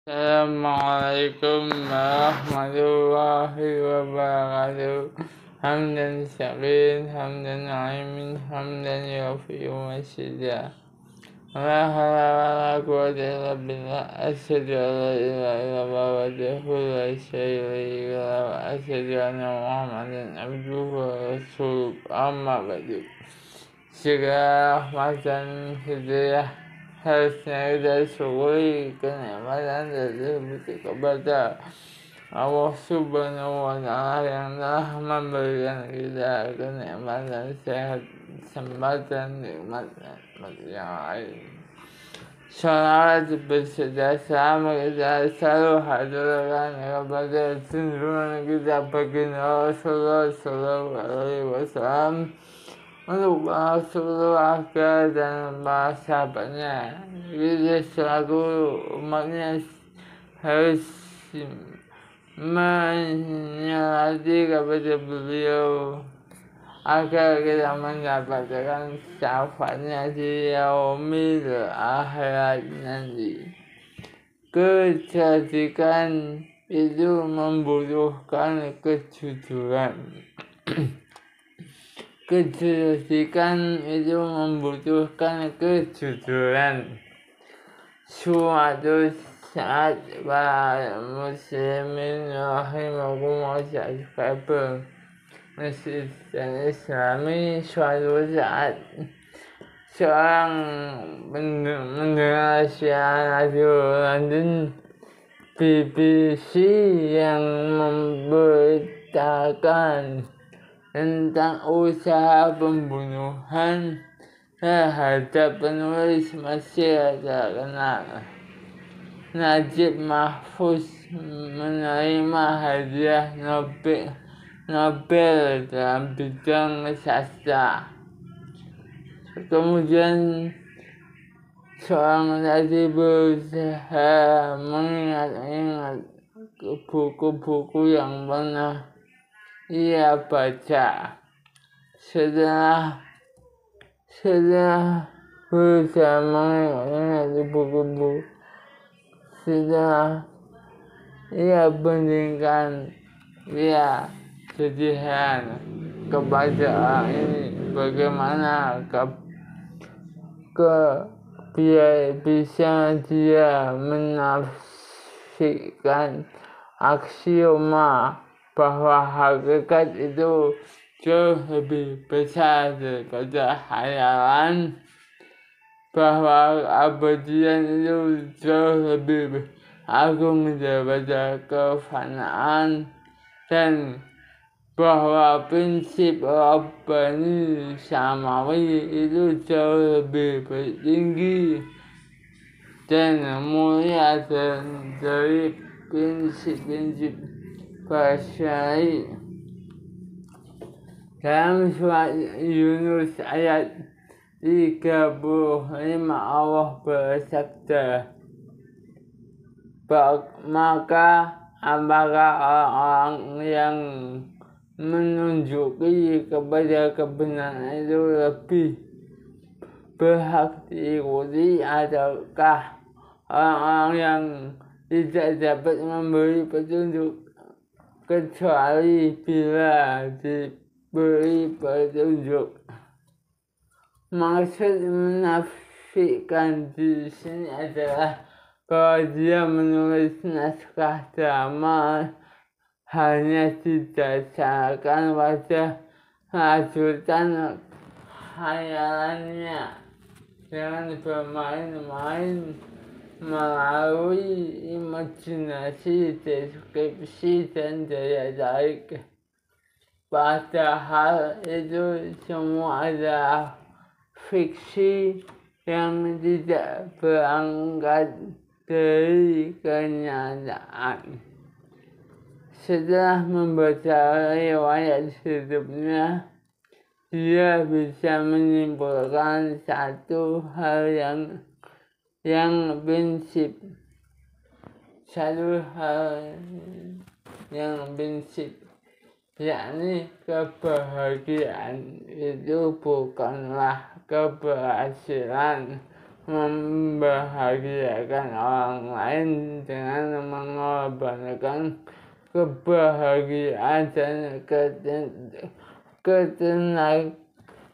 Assalamualaikum warahmatullahi wabarakatuh. Hamdan syakrin, hamdan na'imin, hamdan yafi'u masyidah. La hawla wa la quwwata illa billah. Asyhadu an la ilaha illallah wahdahu la syarika lahu wa asyhadu anna Muhammadan abduhu wa rasuluh. Amma ba'du. Segala rahmatan hidayah harusnya kita syukuri kenikmatan tersebut kepada Allah Subhanahu wa Ta'ala yang telah memberikan kita kenikmatan sehat, kesempatan, nikmat yang lain. Salawat berserta salam kita selalu haturkan kepada junjungan kita baginda Rasulullah Sallallahu Alaihi Wasallam, untuk seluruh akhir dan para sahabatnya. Kita selaku umatnya harus menyelati kepada beliau agar kita mendapatkan syafaatnya di yaumil akhirat nanti. Kecerdikan itu membutuhkan kejujuran. Kecerdikan itu membutuhkan kejujuran. Suatu saat para muslimin rahimakumullah sekalian masjid dan Islami, suatu saat seorang mendengar siaran radio London BBC yang memberitakan tentang usaha pembunuhan terhadap penulis Mesir terkenal Najib Mahfuz menerima hadiah Nobel dalam bidang sastra. Kemudian seorang tadi berusaha mengingat-ingat buku-buku yang pernah ia baca. Setelah berusaha mengingat buku-buku, setelah ia bandingkan, ia jadi heran kepada orang ini bagaimana bisa dia menafsirkan aksioma bahwa hakikat itu jauh lebih besar daripada hayalan, bahwa abadian itu jauh lebih agung daripada kefanaan, dan bahwa prinsip Rabbani Samawi itu jauh lebih tinggi dan mulia dari prinsip-prinsip Basyari. Dalam surat Yunus ayat 35 Allah bersabda, maka apakah orang-orang yang menunjuki kepada kebenaran itu lebih berhak diikuti, ataukah orang-orang yang tidak dapat memberi petunjuk kecuali bila diberi petunjuk? Maksud menafikan di sini adalah bahwa dia menulis naskah drama hanya didasarkan pada lanjutan khayalannya, dengan bermain-main melalui imajinasi, deskripsi, dan daya tarik. Padahal itu semua adalah fiksi yang tidak berangkat dari kenyataan. Setelah membaca riwayat hidupnya, dia bisa menyimpulkan satu hal yang prinsip, yakni kebahagiaan itu bukanlah keberhasilan membahagiakan orang lain dengan mengorbankan kebahagiaan dan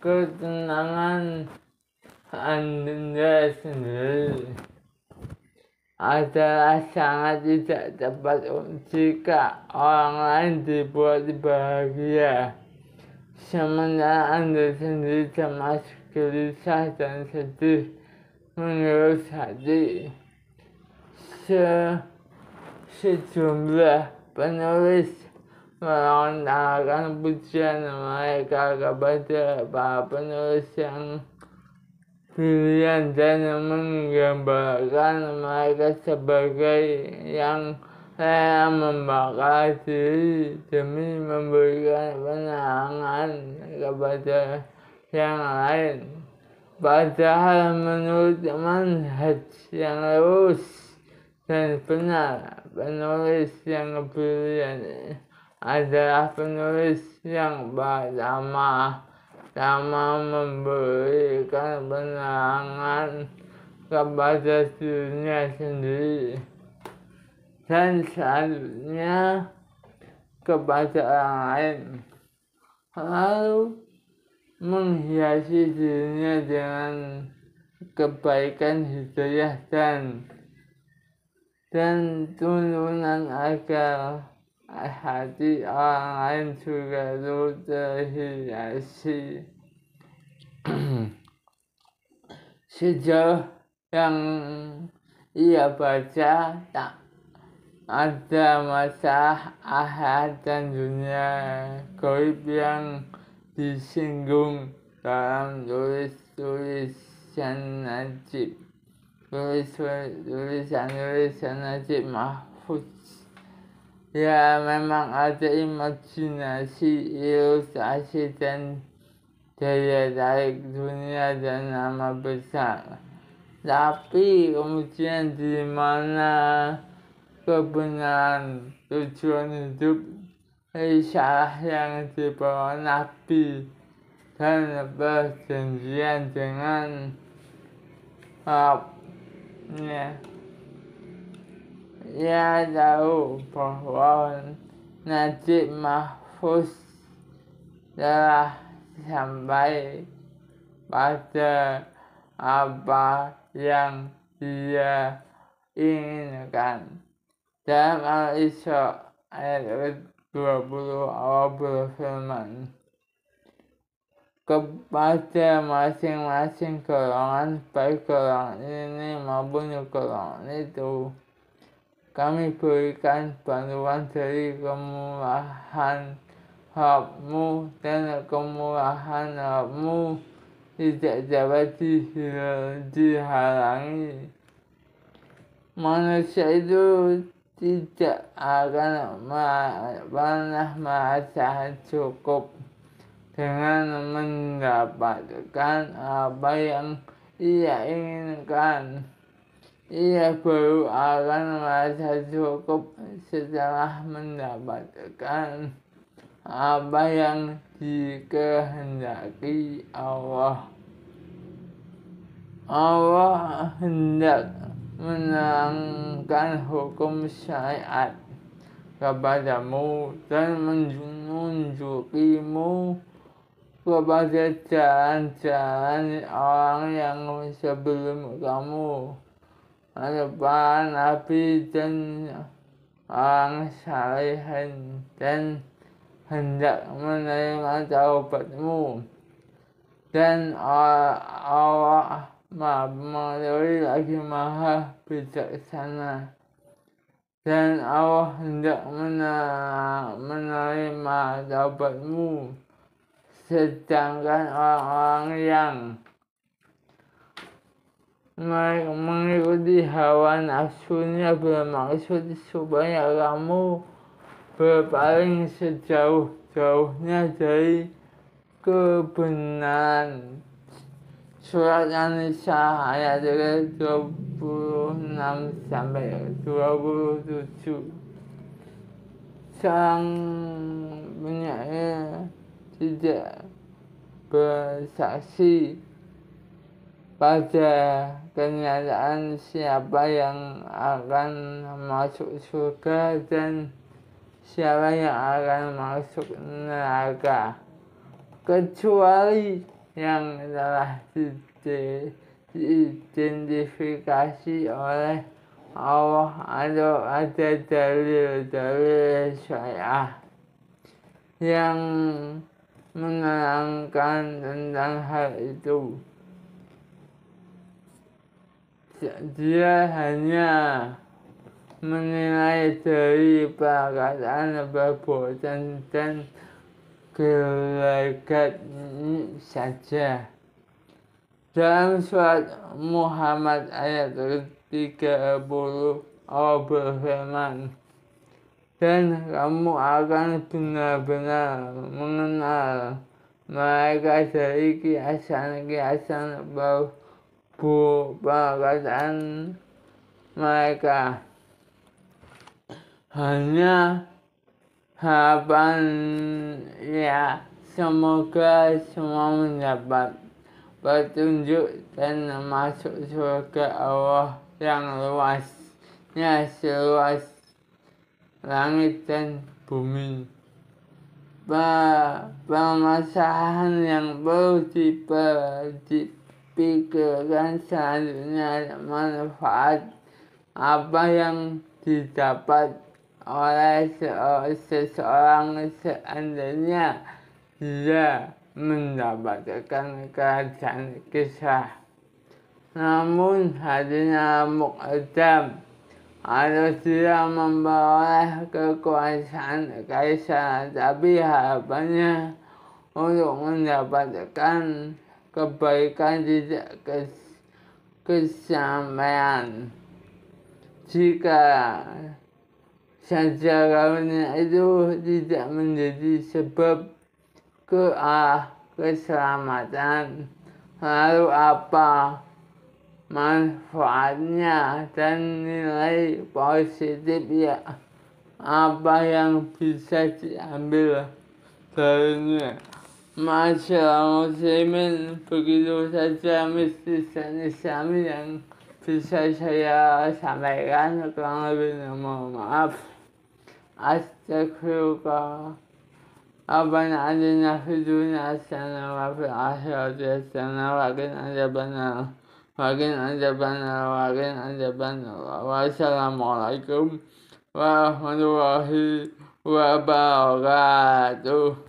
ketenangan Anda sendiri adalah sangat tidak tepat jika orang lain dibuat bahagia, sementara Anda sendiri termasuk gelisah dan sedih menurut hati. Sejumlah penulis melontarkan pujian mereka kepada para penulis yang brilian dan menggambarkan mereka sebagai yang rela membakar diri demi memberikan penerangan kepada yang lain. Padahal menurut manhaj yang lurus dan benar, penulis yang brilian adalah penulis yang pertama memberikan penerangan kepada dirinya sendiri dan selanjutnya kepada orang lain, lalu menghiasi dirinya dengan kebaikan, hidayah dan tuntunan agar hati orang lain juga turut terhiasi. Sejauh yang ia baca, tak ada masalah akhirat dan dunia gaib yang disinggung dalam tulisan Najib Mahfuz. Ya, memang ada imajinasi, ilustrasi, dan daya tarik dunia dan nama besar. Tapi kemudian di mana kebenaran tujuan hidup, risalah yang dibawa Nabi dan perjanjian dengan Rabbnya? Ia tahu bahwa Najib Mahfuz telah sampai pada apa yang dia inginkan. Dalam Al-Isra ayat 20 Allah berfirman, kepada masing-masing golongan, baik golongan ini maupun golongan itu, kami berikan bantuan dari kemurahan Rabbmu, dan kemurahan Rabbmu tidak dapat dihalangi. Manusia itu tidak akan pernah merasa cukup dengan mendapatkan apa yang ia inginkan. Ia baru akan merasa cukup setelah mendapatkan apa yang dikehendaki Allah. Allah hendak menerangkan hukum syariat kepadamu dan menunjukimu kepada jalan-jalan orang yang sebelum kamu, para nabi dan orang salihin, dan hendak menerima taubatmu. Dan Allah Maha Mengetahui lagi Maha Bijaksana, dan Allah hendak menerima taubatmu. Sedangkan orang-orang yang mengikuti hawa nafsunya bermaksud supaya kamu berpaling sejauh-jauhnya dari kebenaran. Surat An-Nisa ayat 26-27. Sang penyair tidak bersaksi pada kenyataan siapa yang akan masuk surga dan siapa yang akan masuk neraka, kecuali yang telah diidentifikasi oleh Allah atau ada dalil-dalil syariah yang menerangkan tentang hal itu. Dia hanya menilai dari perkataan, perbuatan, dan gelagat saja. Dalam surat Muhammad ayat 30 Allah berfirman, dan kamu akan benar-benar mengenal mereka dari kiasan-kiasan perkataan mereka. Hanya harapan ya, semoga semua mendapat petunjuk dan masuk surga Allah yang luasnya seluas langit dan bumi. Permasalahan yang perlu dipikirkan selanjutnya, manfaat apa yang didapat oleh seseorang seandainya dia mendapatkan kerajaan kisah, namun hatinya muqaddam, atau dia memperoleh kekuasaan kaisar, tapi harapannya untuk mendapatkan kebaikan tidak kesampaian. Jika saja karunia itu tidak menjadi sebab keselamatan, lalu apa manfaatnya dan nilai positif ya apa yang bisa diambil darinya? Masyarakat muslimin, begitu saja mistisnya Islami yang bisa saya sampaikan. Kurang lebih mohon maaf. Astagfirullah. Rabbana atina fid dunya hasanah wa fil akhirati hasanah wa qina adzabannar. Wassalamualaikum warahmatullahi wabarakatuh.